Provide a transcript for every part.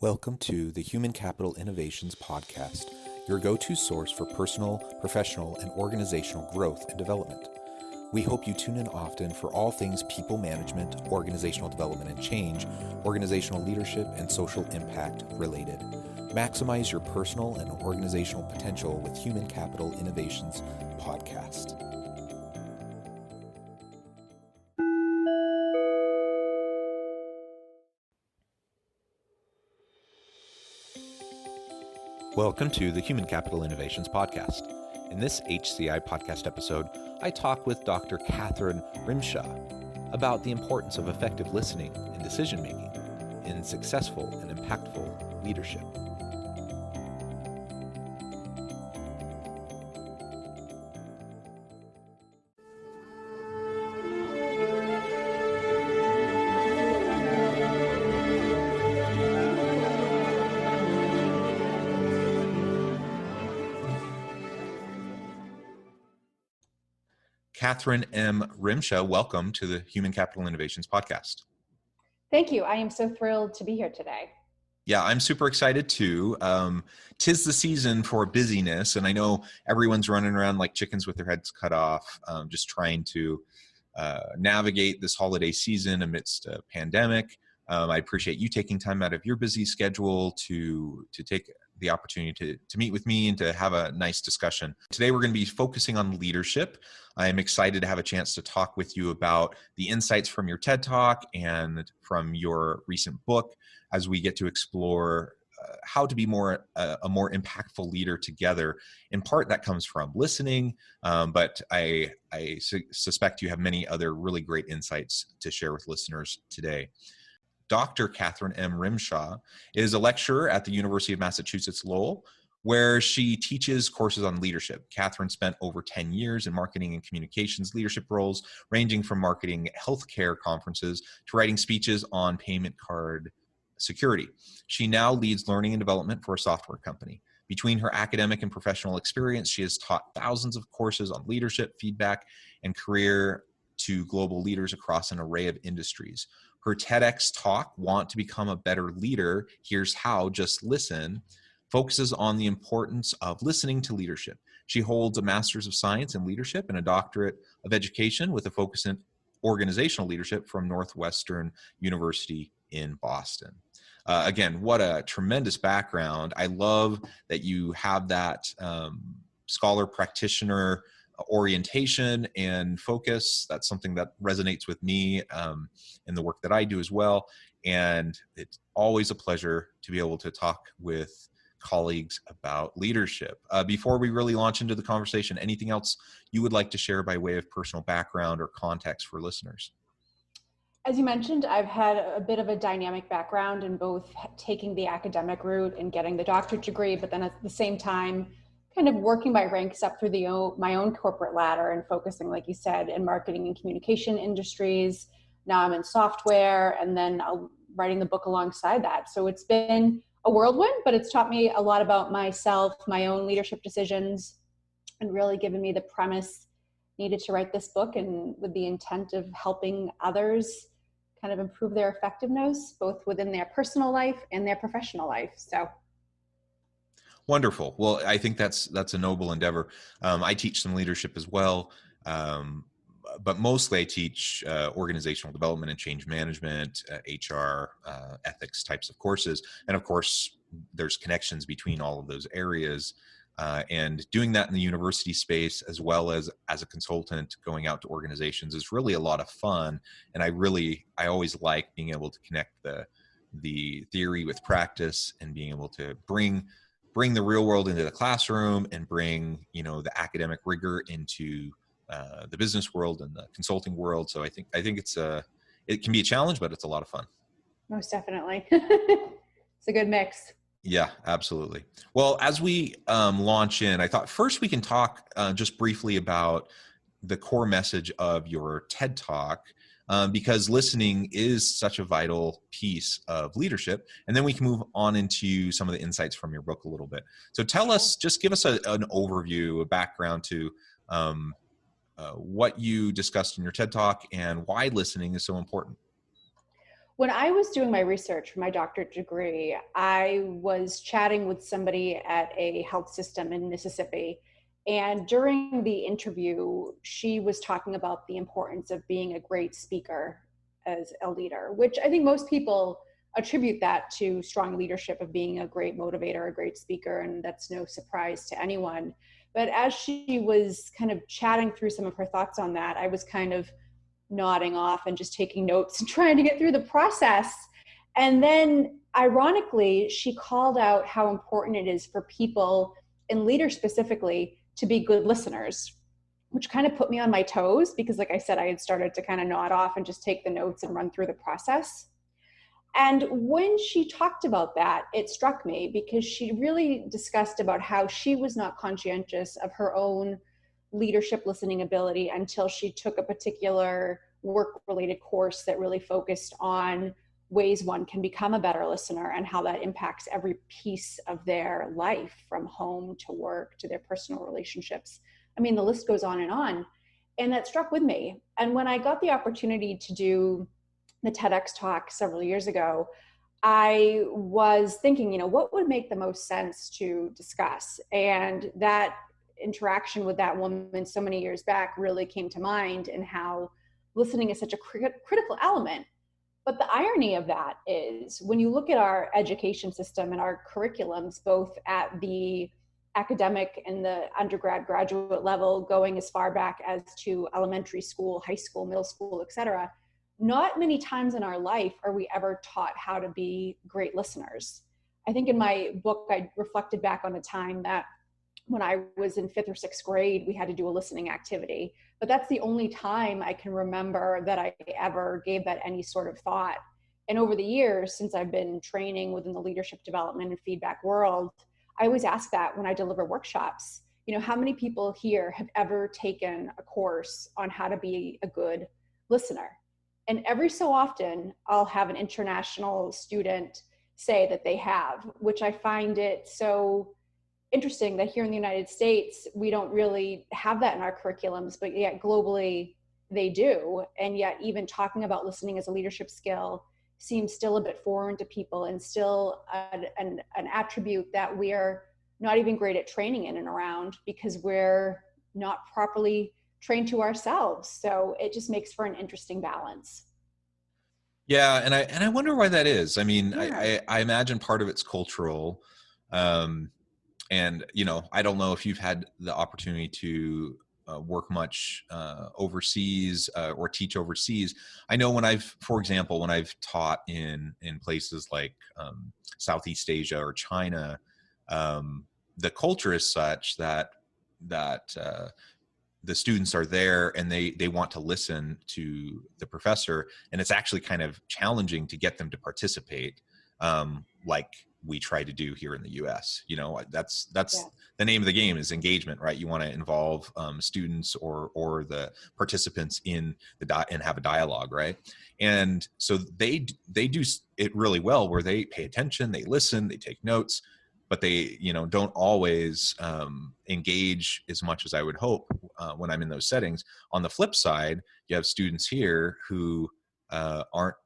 Welcome to the Human Capital Innovations Podcast, your go-to source for personal, professional, and organizational growth and development. We hope you tune in often for all things people management, organizational development and change, organizational leadership, and social impact related. Maximize your personal and organizational potential with Human Capital Innovations Podcast. Welcome to the Human Capital Innovations Podcast. In this HCI podcast episode, I talk with Dr. Catherine Rymsha about the importance of effective listening and decision-making in successful and impactful leadership. Catherine M. Rymsha, welcome to the Human Capital Innovations Podcast. Thank you. I am so thrilled to be here today. Yeah, I'm super excited too. 'Tis the season for busyness, and I know everyone's running around like chickens with their heads cut off, just trying to navigate this holiday season amidst a pandemic. I appreciate you taking time out of your busy schedule to take the opportunity to meet with me and to have a nice discussion. Today, we're going to be focusing on leadership. I'm excited to have a chance to talk with you about the insights from your TED Talk and from your recent book as we get to explore how to be a more impactful leader together. In part, that comes from listening, but I suspect you have many other really great insights to share with listeners today. Dr. Catherine M. Rymsha is a lecturer at the University of Massachusetts Lowell, where she teaches courses on leadership. Catherine spent over 10 years in marketing and communications leadership roles, ranging from marketing healthcare conferences to writing speeches on payment card security. She now leads learning and development for a software company. Between her academic and professional experience, she has taught thousands of courses on leadership, feedback, and career to global leaders across an array of industries. Her TEDx talk, Want to Become a Better Leader, Here's How, Just Listen, focuses on the importance of listening to leadership. She holds a Master's of Science in Leadership and a Doctorate of Education with a focus in organizational leadership from Northwestern University in Boston. Again, what a tremendous background. I love that you have that scholar practitioner orientation and focus. That's something that resonates with me in the work that I do as well. And it's always a pleasure to be able to talk with colleagues about leadership. Before we really launch into the conversation, anything else you would like to share by way of personal background or context for listeners? As you mentioned, I've had a bit of a dynamic background in both taking the academic route and getting the doctorate degree, but then at the same time, kind of working my ranks up through my own corporate ladder and focusing, like you said, in marketing and communication industries. Now I'm in software, and then writing the book alongside that. So it's been a whirlwind, but it's taught me a lot about myself, my own leadership decisions, and really given me the premise needed to write this book, and with the intent of helping others kind of improve their effectiveness, both within their personal life and their professional life. So. Wonderful. Well, I think that's a noble endeavor. I teach some leadership as well, but mostly I teach organizational development and change management, HR, ethics types of courses. And of course, there's connections between all of those areas. And doing that in the university space, as well as a consultant going out to organizations, is really a lot of fun. And I always like being able to connect the theory with practice and being able to bring the real world into the classroom and bring, the academic rigor into the business world and the consulting world. So I think it can be a challenge, but it's a lot of fun. Most definitely. It's a good mix. Yeah, absolutely. Well, as we launch in, I thought first we can talk just briefly about the core message of your TED Talk, because listening is such a vital piece of leadership. And then we can move on into some of the insights from your book a little bit. So just give us an overview, a background to what you discussed in your TED Talk and why listening is so important. When I was doing my research for my doctorate degree, I was chatting with somebody at a health system in Mississippi. And during the interview, she was talking about the importance of being a great speaker as a leader, which I think most people attribute that to strong leadership, of being a great motivator, a great speaker, and that's no surprise to anyone. But as she was kind of chatting through some of her thoughts on that, I was kind of nodding off and just taking notes and trying to get through the process. And then, ironically, she called out how important it is for people, and leaders specifically, to be good listeners, which kind of put me on my toes because, like I said, I had started to kind of nod off and just take the notes and run through the process. And when she talked about that, it struck me because she really discussed about how she was not conscientious of her own leadership listening ability until she took a particular work related course that really focused on ways one can become a better listener and how that impacts every piece of their life, from home to work to their personal relationships. I mean, the list goes on and on. And that struck with me. And when I got the opportunity to do the TEDx talk several years ago, I was thinking, what would make the most sense to discuss? And that interaction with that woman so many years back really came to mind, and how listening is such a critical element. But the irony of that is, when you look at our education system and our curriculums, both at the academic and the undergrad, graduate level, going as far back as to elementary school, high school, middle school, et cetera, not many times in our life are we ever taught how to be great listeners. I think in my book, I reflected back on a time that when I was in 5th or 6th grade, we had to do a listening activity. But that's the only time I can remember that I ever gave that any sort of thought. And over the years, since I've been training within the leadership development and feedback world, I always ask that when I deliver workshops. How many people here have ever taken a course on how to be a good listener? And every so often, I'll have an international student say that they have, which I find it so interesting that here in the United States, we don't really have that in our curriculums, but yet globally they do. And yet even talking about listening as a leadership skill seems still a bit foreign to people, and still an attribute that we're not even great at training in and around, because we're not properly trained to ourselves. So it just makes for an interesting balance. Yeah, and I wonder why that is. I mean, Yeah. I imagine part of it's cultural. Um, and I don't know if you've had the opportunity to work much overseas or teach overseas. I know for example, when I've taught in places like Southeast Asia or China, the culture is such that the students are there and they want to listen to the professor, and it's actually kind of challenging to get them to participate, like we try to do here in the US. That's Yeah. the name of the game, is engagement, right? You want to involve students or the participants in and have a dialogue, right? And so they do it really well, where they pay attention, they listen, they take notes, but they don't always engage as much as I would hope when I'm in those settings. On the flip side, you have students here who aren't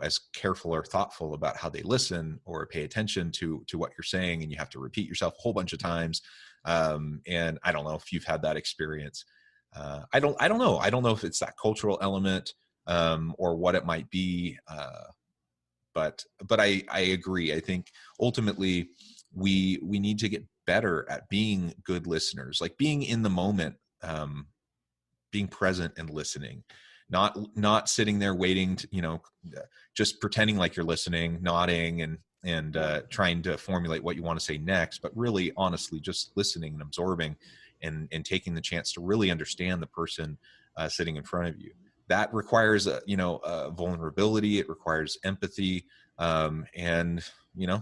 as careful or thoughtful about how they listen or pay attention to what you're saying, and you have to repeat yourself a whole bunch of times. And I don't know if you've had that experience. I don't know. I don't know if it's that cultural element or what it might be. But I agree. I think ultimately we need to get better at being good listeners, like being in the moment, being present and listening, not sitting there waiting to, just pretending like you're listening, nodding and trying to formulate what you want to say next, but really honestly just listening and absorbing and taking the chance to really understand the person sitting in front of you. That requires vulnerability. It requires empathy, and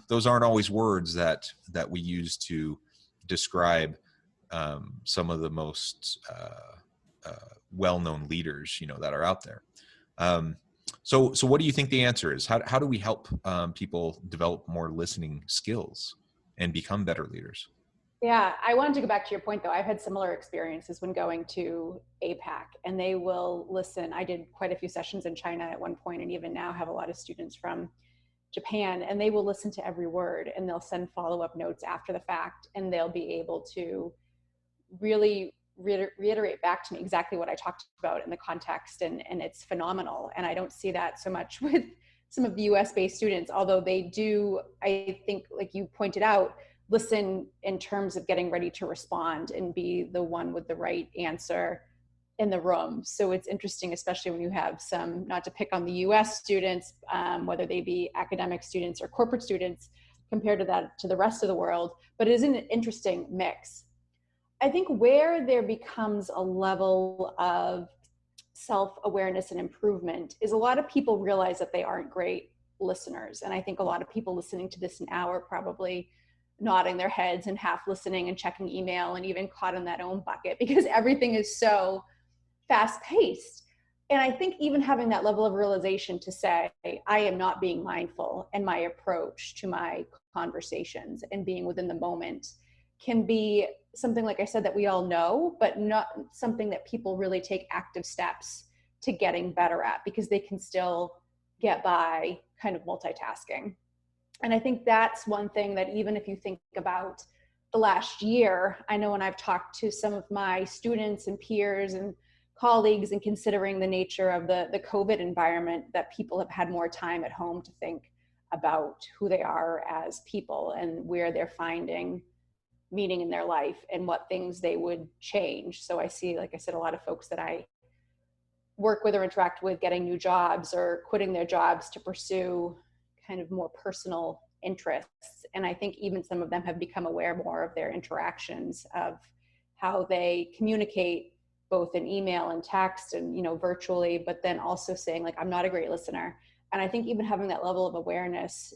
those aren't always words that we use to describe some of the most well-known leaders that are out there. So what do you think the answer is? How do we help people develop more listening skills and become better leaders? Yeah, I wanted to go back to your point though. I've had similar experiences when going to APAC, and they will listen. I did quite a few sessions in China at one point, and even now have a lot of students from Japan, and they will listen to every word and they'll send follow-up notes after the fact, and they'll be able to really reiterate back to me exactly what I talked about in the context, and it's phenomenal. And I don't see that so much with some of the US based students, although they do, I think, like you pointed out, listen in terms of getting ready to respond and be the one with the right answer in the room. So it's interesting, especially when you have some, not to pick on the US students, whether they be academic students or corporate students, compared to that to the rest of the world, but it is an interesting mix. I think where there becomes a level of self-awareness and improvement is a lot of people realize that they aren't great listeners. And I think a lot of people listening to this now are probably nodding their heads and half listening and checking email and even caught in that own bucket because everything is so fast paced. And I think even having that level of realization to say, I am not being mindful in my approach to my conversations and being within the moment can be something, like I said, that we all know, but not something that people really take active steps to getting better at, because they can still get by kind of multitasking. And I think that's one thing that even if you think about the last year, I know when I've talked to some of my students and peers and colleagues, and considering the nature of the COVID environment, that people have had more time at home to think about who they are as people and where they're finding meaning in their life and what things they would change. So I see, like I said, a lot of folks that I work with or interact with getting new jobs or quitting their jobs to pursue kind of more personal interests. And I think even some of them have become aware more of their interactions, of how they communicate both in email and text and, virtually, but then also saying, like, I'm not a great listener. And I think even having that level of awareness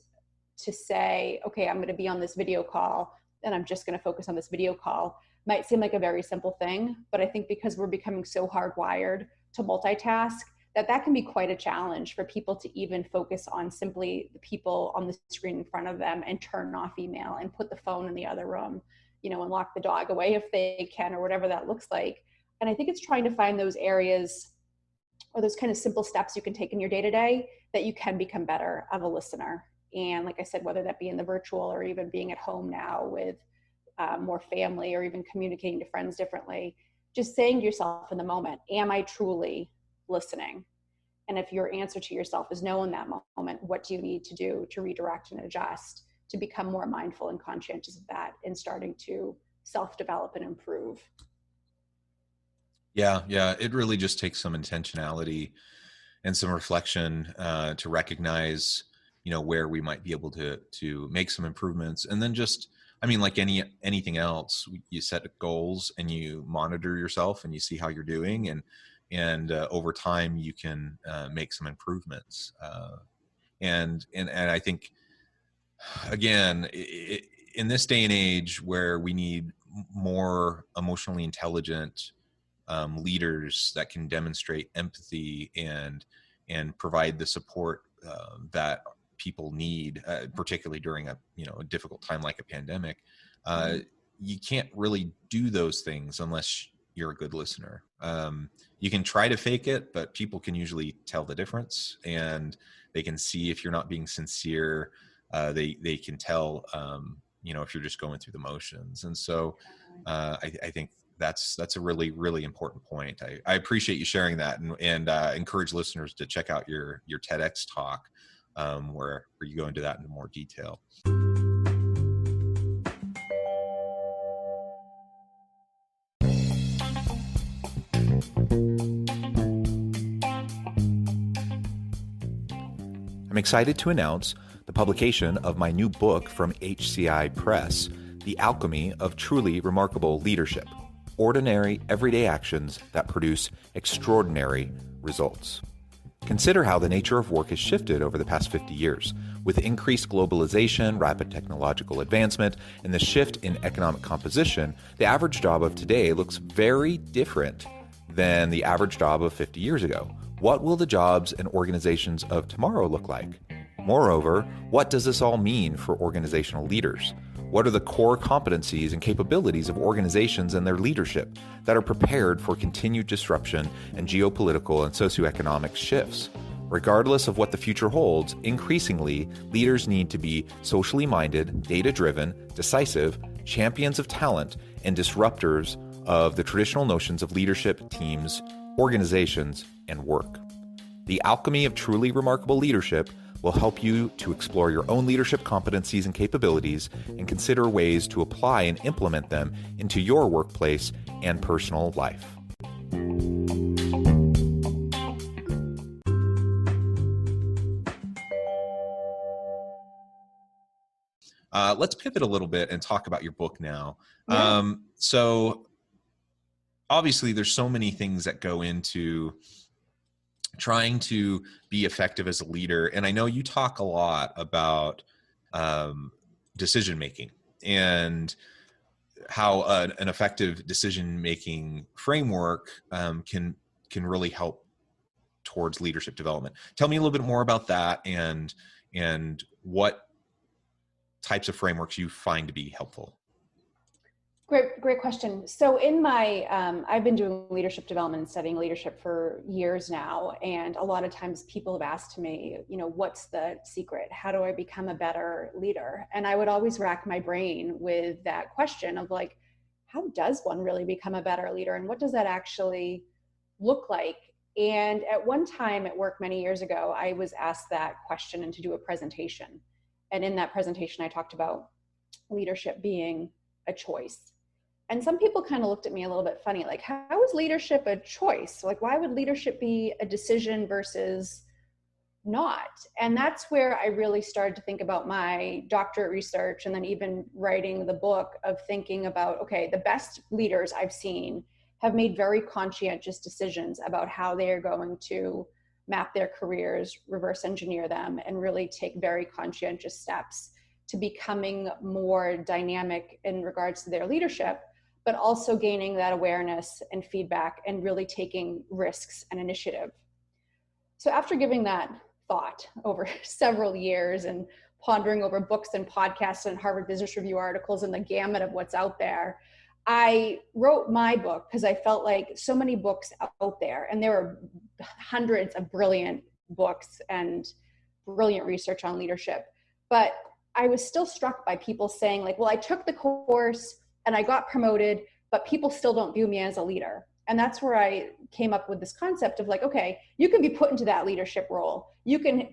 to say, okay, I'm going to be on this video call and I'm just going to focus on this video call might seem like a very simple thing. But I think because we're becoming so hardwired to multitask, that can be quite a challenge for people to even focus on simply the people on the screen in front of them and turn off email and put the phone in the other room, and lock the dog away if they can, or whatever that looks like. And I think it's trying to find those areas or those kind of simple steps you can take in your day-to-day that you can become better of a listener. And like I said, whether that be in the virtual or even being at home now with more family, or even communicating to friends differently, just saying to yourself in the moment, am I truly listening? And if your answer to yourself is no in that moment, what do you need to do to redirect and adjust to become more mindful and conscientious of that, and starting to self-develop and improve? Yeah, it really just takes some intentionality and some reflection to recognize, where we might be able to make some improvements. And then just, like anything else, you set goals and you monitor yourself and you see how you're doing, and over time you can make some improvements. And I think, again, in this day and age where we need more emotionally intelligent leaders that can demonstrate empathy and provide the support that people need, particularly during a difficult time like a pandemic. You can't really do those things unless you're a good listener. You can try to fake it, but people can usually tell the difference, and they can see if you're not being sincere. They can tell if you're just going through the motions. And so I think that's a really, really important point. I appreciate you sharing that, and encourage listeners to check out your TEDx talk, where you go into that in more detail. I'm excited to announce the publication of my new book from HCI Press, The Alchemy of Truly Remarkable Leadership: Ordinary, Everyday Actions that Produce Extraordinary Results. Consider how the nature of work has shifted over the past 50 years. With increased globalization, rapid technological advancement, and the shift in economic composition, the average job of today looks very different than the average job of 50 years ago. What will the jobs and organizations of tomorrow look like? Moreover, what does this all mean for organizational leaders? What are the core competencies and capabilities of organizations and their leadership that are prepared for continued disruption and geopolitical and socioeconomic shifts? Regardless of what the future holds, increasingly, leaders need to be socially minded, data-driven, decisive, champions of talent, and disruptors of the traditional notions of leadership, teams, organizations, and work. The alchemy of truly remarkable leadership will help you to explore your own leadership competencies and capabilities and consider ways to apply and implement them into your workplace and personal life. Let's pivot a little bit and talk about your book now. Yeah. So obviously there's so many things that go into trying to be effective as a leader. And I know you talk a lot about decision-making and how an effective decision-making framework can really help towards leadership development. Tell me a little bit more about that and what types of frameworks you find to be helpful. Great question. So in my, I've been doing leadership development and studying leadership for years now. And a lot of times people have asked me, what's the secret? How do I become a better leader? And I would always rack my brain with that question of like, how does one really become a better leader? And what does that actually look like? And at one time at work many years ago, I was asked that question and to do a presentation. And in that presentation, I talked about leadership being a choice. And some people kind of looked at me a little bit funny, like, how is leadership a choice? Like, why would leadership be a decision versus not? And that's where I really started to think about my doctorate research and then even writing the book of thinking about, okay, the best leaders I've seen have made very conscientious decisions about how they are going to map their careers, reverse engineer them, and really take very conscientious steps to becoming more dynamic in regards to their leadership, but also gaining that awareness and feedback and really taking risks and initiative. So after giving that thought over several years and pondering over books and podcasts and Harvard Business Review articles and the gamut of what's out there, I wrote my book because I felt like so many books out there, and there are hundreds of brilliant books and brilliant research on leadership, but I was still struck by people saying like, well, I took the course and I got promoted, but people still don't view me as a leader. And that's where I came up with this concept of like, okay, you can be put into that leadership role. You can,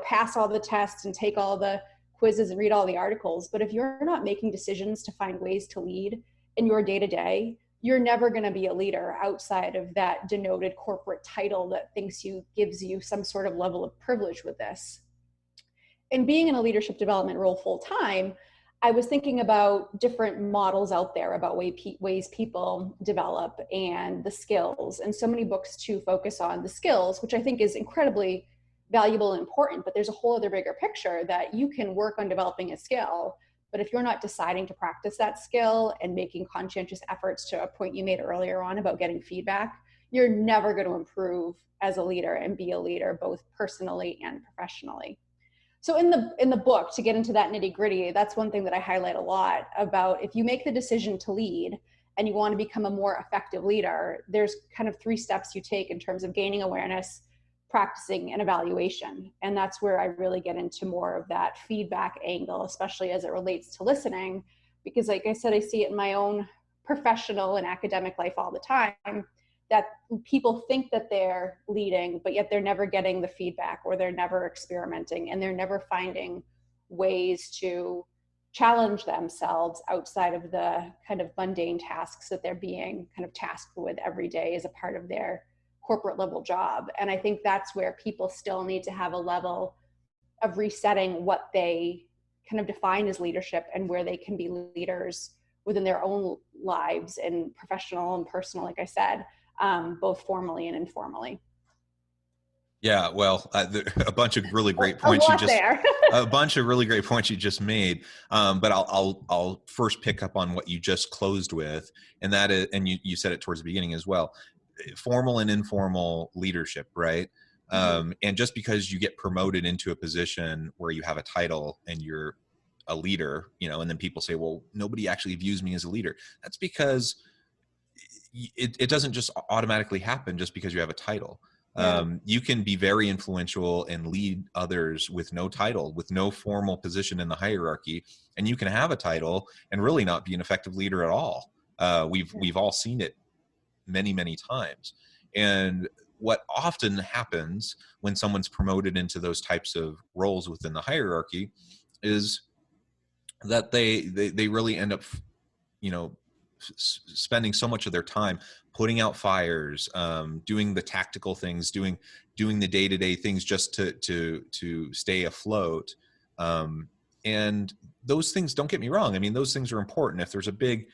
pass all the tests and take all the quizzes and read all the articles. But if you're not making decisions to find ways to lead in your day-to-day, you're never going to be a leader outside of that denoted corporate title that gives you some sort of level of privilege with this. And being in a leadership development role full time, I was thinking about different models out there about ways people develop and the skills. And so many books to focus on the skills, which I think is incredibly valuable and important, but there's a whole other bigger picture that you can work on developing a skill. But if you're not deciding to practice that skill and making conscientious efforts to a point you made earlier on about getting feedback, you're never going to improve as a leader and be a leader, both personally and professionally. So in the book, to get into that nitty gritty, that's one thing that I highlight a lot about if you make the decision to lead and you want to become a more effective leader, there's kind of 3 steps you take in terms of gaining awareness, practicing, and evaluation. And that's where I really get into more of that feedback angle, especially as it relates to listening, because like I said, I see it in my own professional and academic life all the time, that people think that they're leading, but yet they're never getting the feedback, or they're never experimenting, and they're never finding ways to challenge themselves outside of the kind of mundane tasks that they're being kind of tasked with every day as a part of their corporate level job. And I think that's where people still need to have a level of resetting what they kind of define as leadership and where they can be leaders within their own lives, and professional and personal, like I said, both formally and informally. Yeah, well, a bunch of really great points a bunch of really great points you just made. But I'll first pick up on what you just closed with, and that is, and you said it towards the beginning as well, formal and informal leadership, right? And just because you get promoted into a position where you have a title and you're a leader, and then people say, well, nobody actually views me as a leader. That's because it doesn't just automatically happen just because you have a title. Yeah. You can be very influential and lead others with no title, with no formal position in the hierarchy, and you can have a title and really not be an effective leader at all. We've all seen it many, many times. And what often happens when someone's promoted into those types of roles within the hierarchy is that they really end up, you know, spending so much of their time putting out fires, doing the tactical things, doing the day-to-day things just to stay afloat. And those things, don't get me wrong, I mean, those things are important. If there's a big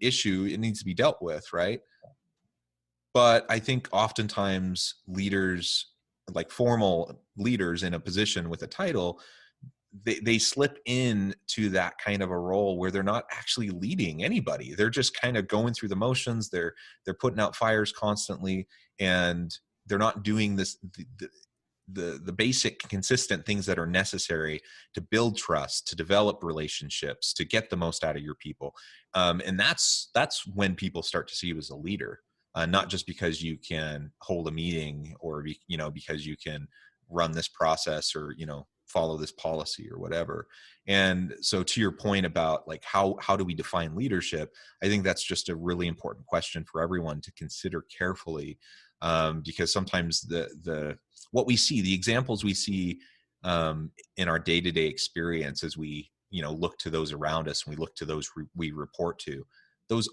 issue, it needs to be dealt with, right? But I think oftentimes leaders, like formal leaders in a position with a title, they slip in to that kind of a role where they're not actually leading anybody. They're just kind of going through the motions. They're putting out fires constantly, and they're not doing the basic consistent things that are necessary to build trust, to develop relationships, to get the most out of your people. And that's when people start to see you as a leader, not just because you can hold a meeting, or because you can run this process, or follow this policy or whatever. And so, to your point about like how do we define leadership, I think that's just a really important question for everyone to consider carefully, because sometimes the what we see, the examples we see in our day-to-day experience, as we look to those around us, and we look to those we report to, those,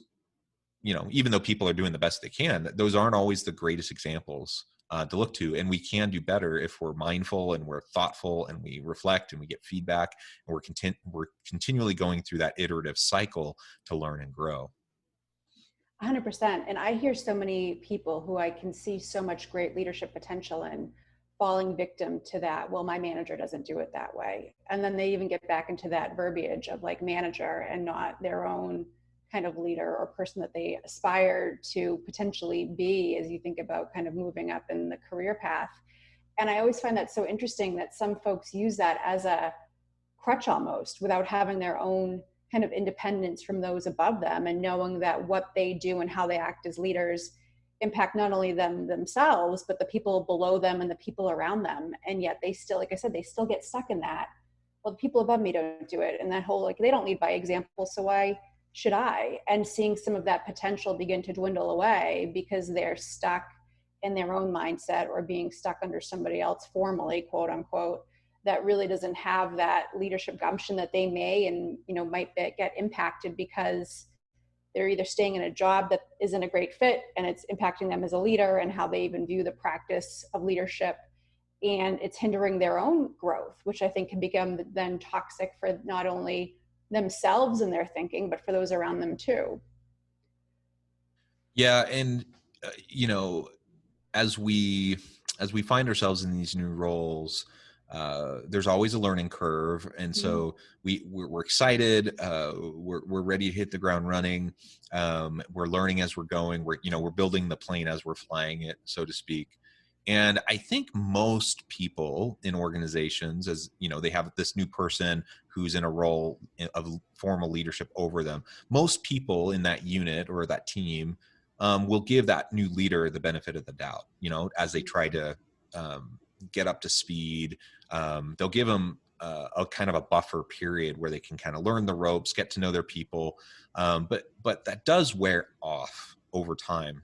even though people are doing the best they can, those aren't always the greatest examples to look to. And we can do better if we're mindful and we're thoughtful and we reflect and we get feedback, and we're continually going through that iterative cycle to learn and grow. 100%. And I hear so many people who I can see so much great leadership potential in falling victim to that. Well, my manager doesn't do it that way. And then they even get back into that verbiage of like manager and not their own kind of leader or person that they aspire to potentially be as you think about kind of moving up in the career path. And I always find that so interesting that some folks use that as a crutch almost, without having their own kind of independence from those above them, and knowing that what they do and how they act as leaders impact not only themselves, but the people below them and the people around them. And yet they still, like I said, they still get stuck in that. Well, the people above me don't do it. And that whole, like, they don't lead by example, so why should I? And seeing some of that potential begin to dwindle away because they're stuck in their own mindset, or being stuck under somebody else formally, quote unquote, that really doesn't have that leadership gumption that they may and might get impacted because they're either staying in a job that isn't a great fit and it's impacting them as a leader and how they even view the practice of leadership, and it's hindering their own growth, which I think can become then toxic for not only themselves and their thinking, but for those around them too. Yeah. And as we find ourselves in these new roles, there's always a learning curve, and so we're excited. We're ready to hit the ground running. We're learning as we're going. We're building the plane as we're flying it, so to speak. And I think most people in organizations, as they have this new person who's in a role of formal leadership over them, most people in that unit or that team will give that new leader the benefit of the doubt, as they try to get up to speed. They'll give them a kind of a buffer period where they can kind of learn the ropes, get to know their people. But that does wear off over time.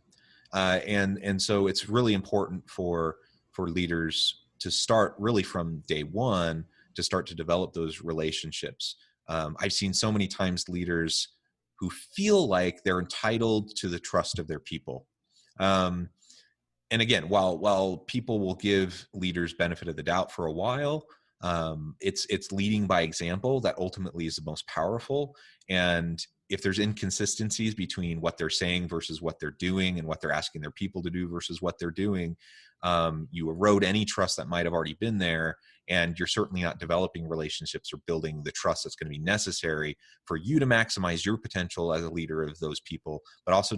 And so it's really important for leaders to start really from day one, to start to develop those relationships. I've seen so many times leaders who feel like they're entitled to the trust of their people. And again, while people will give leaders benefit of the doubt for a while, it's leading by example that ultimately is the most powerful. And if there's inconsistencies between what they're saying versus what they're doing, and what they're asking their people to do versus what they're doing, you erode any trust that might have already been there, and you're certainly not developing relationships or building the trust that's going to be necessary for you to maximize your potential as a leader of those people. But also,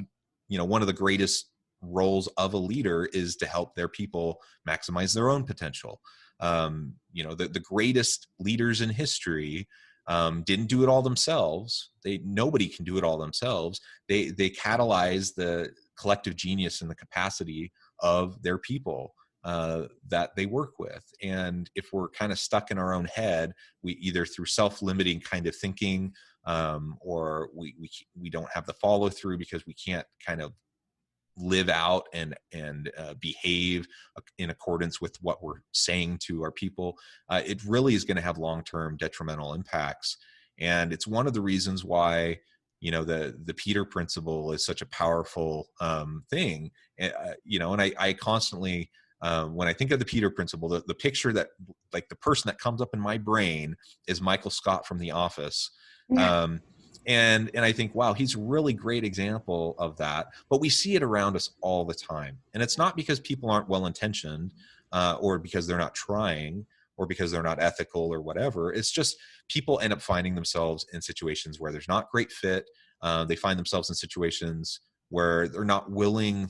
one of the greatest roles of a leader is to help their people maximize their own potential. The greatest leaders in history didn't do it all themselves. Nobody can do it all themselves. They catalyze the collective genius and the capacity of their people that they work with. And if we're kind of stuck in our own head, we either through self-limiting kind of thinking, or we don't have the follow through because we can't kind of live out and behave in accordance with what we're saying to our people, it really is going to have long-term detrimental impacts. And it's one of the reasons why, you know, the Peter principle is such a powerful thing. You know, and I constantly, when I think of the Peter principle, the picture that, like, the person that comes up in my brain is Michael Scott from The Office. And I think, wow, he's a really great example of that. But we see it around us all the time. And it's not because people aren't well-intentioned, or because they're not trying, or because they're not ethical or whatever. It's just people end up finding themselves in situations where there's not great fit. They find themselves in situations where they're not willing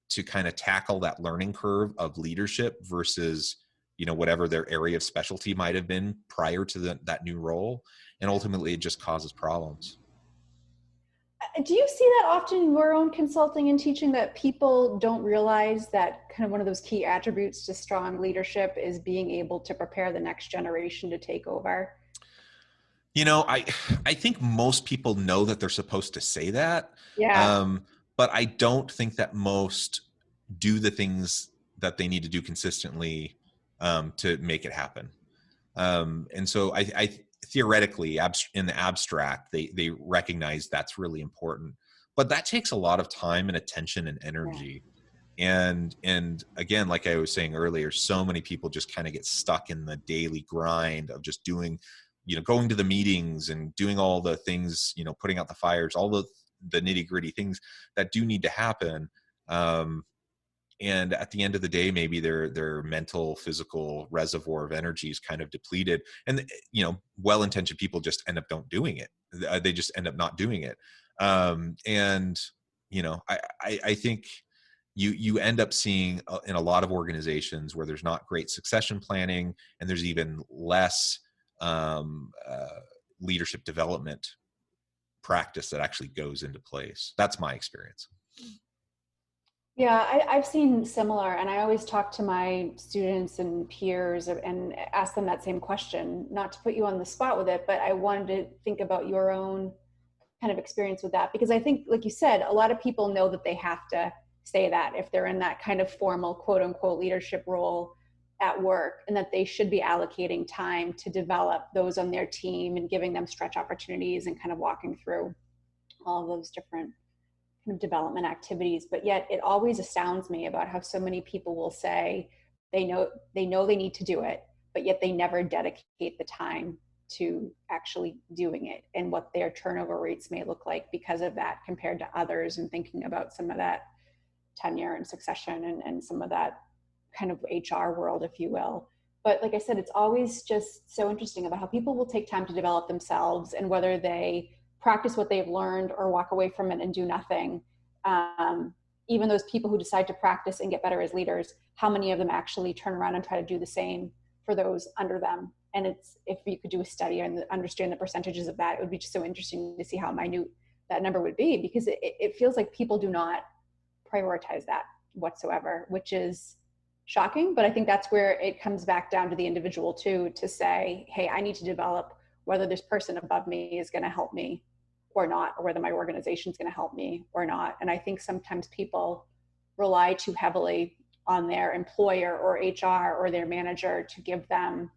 to kind of tackle that learning curve of leadership versus, you know, whatever their area of specialty might have been prior to that new role. And ultimately it just causes problems. Do you see that often in your own consulting and teaching, that people don't realize that kind of one of those key attributes to strong leadership is being able to prepare the next generation to take over? You know, I think most people know that they're supposed to say that, Yeah. um, but I don't think that most do the things that they need to do consistently to make it happen. And so I theoretically, in the abstract, they recognize that's really important, but that takes a lot of time and attention and Yeah. energy. And again, like I was saying earlier, so many people just kind of get stuck in the daily grind of just doing, you know, going to the meetings and doing all the things, you know, putting out the fires, all the nitty gritty things that do need to happen. And at the end of the day, maybe their mental, physical reservoir of energy is kind of depleted. And, you know, well-intentioned people just end up don't doing it. They just end up not doing it. And, you know, I think you end up seeing in a lot of organizations where there's not great succession planning, and there's even less leadership development practice that actually goes into place. That's my experience. Yeah, I've seen similar, and I always talk to my students and peers and ask them that same question, not to put you on the spot with it, but I wanted to think about your own kind of experience with that, because I think, like you said, a lot of people know that they have to say that if they're in that kind of formal quote unquote leadership role at work, and that they should be allocating time to develop those on their team and giving them stretch opportunities and kind of walking through all of those different kind of development activities. But yet it always astounds me about how so many people will say they know they need to do it, but yet they never dedicate the time to actually doing it, and what their turnover rates may look like because of that compared to others, and thinking about some of that tenure and succession and some of that kind of HR world, if you will. But like I said, it's always just so interesting about how people will take time to develop themselves, and whether they practice what they've learned or walk away from it and do nothing. Even those people who decide to practice and get better as leaders, how many of them actually turn around and try to do the same for those under them? And it's, if you could do a study and understand the percentages of that, it would be just so interesting to see how minute that number would be, because it feels like people do not prioritize that whatsoever, which is shocking. But I think that's where it comes back down to the individual too, to say, hey, I need to develop whether this person above me is going to help me or not, or whether my organization is going to help me or not. And I think sometimes people rely too heavily on their employer or HR or their manager to give them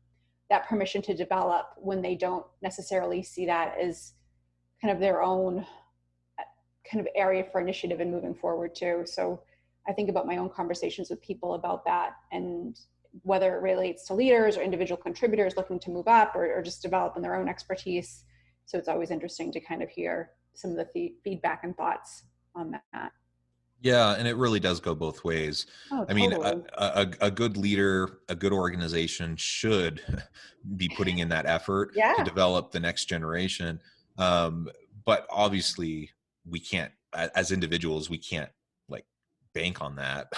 that permission to develop, when they don't necessarily see that as kind of their own kind of area for initiative and moving forward too. So I think about my own conversations with people about that, and whether it relates to leaders or individual contributors looking to move up, or just develop in their own expertise. So it's always interesting to kind of hear some of the feedback and thoughts on that. Yeah, and it really does go both ways. Oh, I mean, totally. a good leader, a good organization should be putting in that effort to Yeah. develop the next generation. But obviously, we can't, as individuals, we can't like bank on that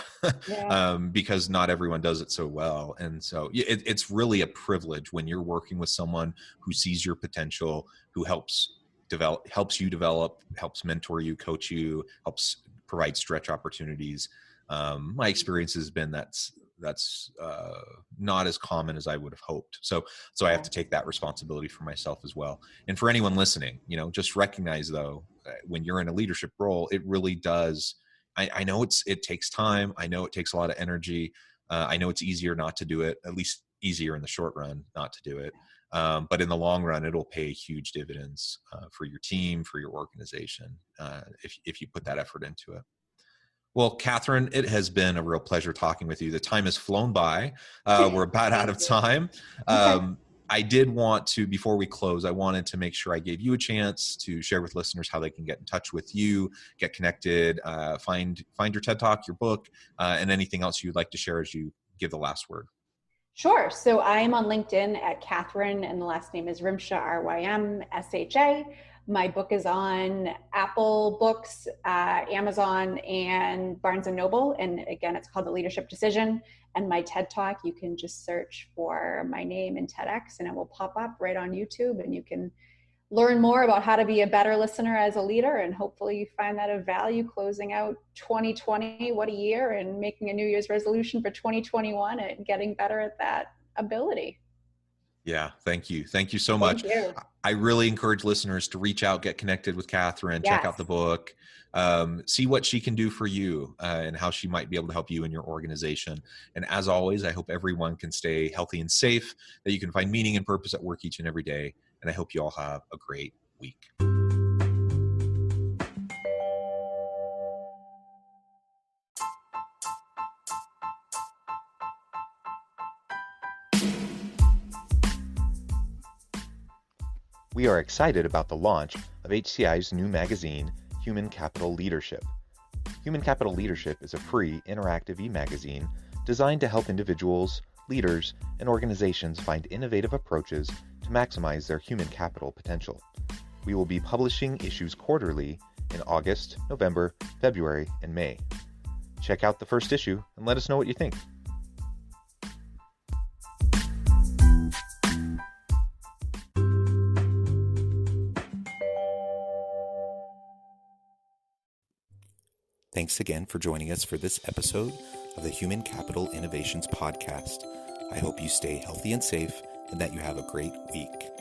Yeah. because not everyone does it so well. And so it's really a privilege when you're working with someone who sees your potential, who helps you develop, helps mentor you, coach you, helps provide stretch opportunities. My experience has been that's not as common as I would have hoped. So I have Yeah. to take that responsibility for myself as well. And for anyone listening, just recognize though, when you're in a leadership role, it really does. I know it takes time. I know it takes a lot of energy. I know it's easier not to do it, at least easier in the short run not to do it. But in the long run, it'll pay huge dividends for your team, for your organization, if you put that effort into it. Well, Catherine, it has been a real pleasure talking with you. The time has flown by. We're about out Thank of you. time. Okay. I did want to, before we close, I wanted to make sure I gave you a chance to share with listeners how they can get in touch with you, get connected, find your TED Talk, your book, and anything else you'd like to share as you give the last word. Sure. So I am on LinkedIn at Catherine, and the last name is Rymsha, Rymsha. My book is on Apple Books, Amazon, and Barnes and Noble. And again, it's called The Leadership Decision. And my TED Talk, you can just search for my name in TEDx, and it will pop up right on YouTube. And you can learn more about how to be a better listener as a leader, and hopefully you find that of value closing out 2020. What a year, and making a New Year's resolution for 2021 and getting better at that ability. Yeah, thank you. Thank you so much. Thank you. I really encourage listeners to reach out, get connected with Catherine, check Yes. out the book, see what she can do for you and how she might be able to help you in your organization. And as always, I hope everyone can stay healthy and safe, that you can find meaning and purpose at work each and every day. And I hope you all have a great week. We are excited about the launch of HCI's new magazine, Human Capital Leadership. Human Capital Leadership is a free, interactive e-magazine designed to help individuals, leaders, and organizations find innovative approaches to maximize their human capital potential. We will be publishing issues quarterly in August, November, February, and May. Check out the first issue and let us know what you think. Thanks again for joining us for this episode of the Human Capital Innovations Podcast. I hope you stay healthy and safe and that you have a great week.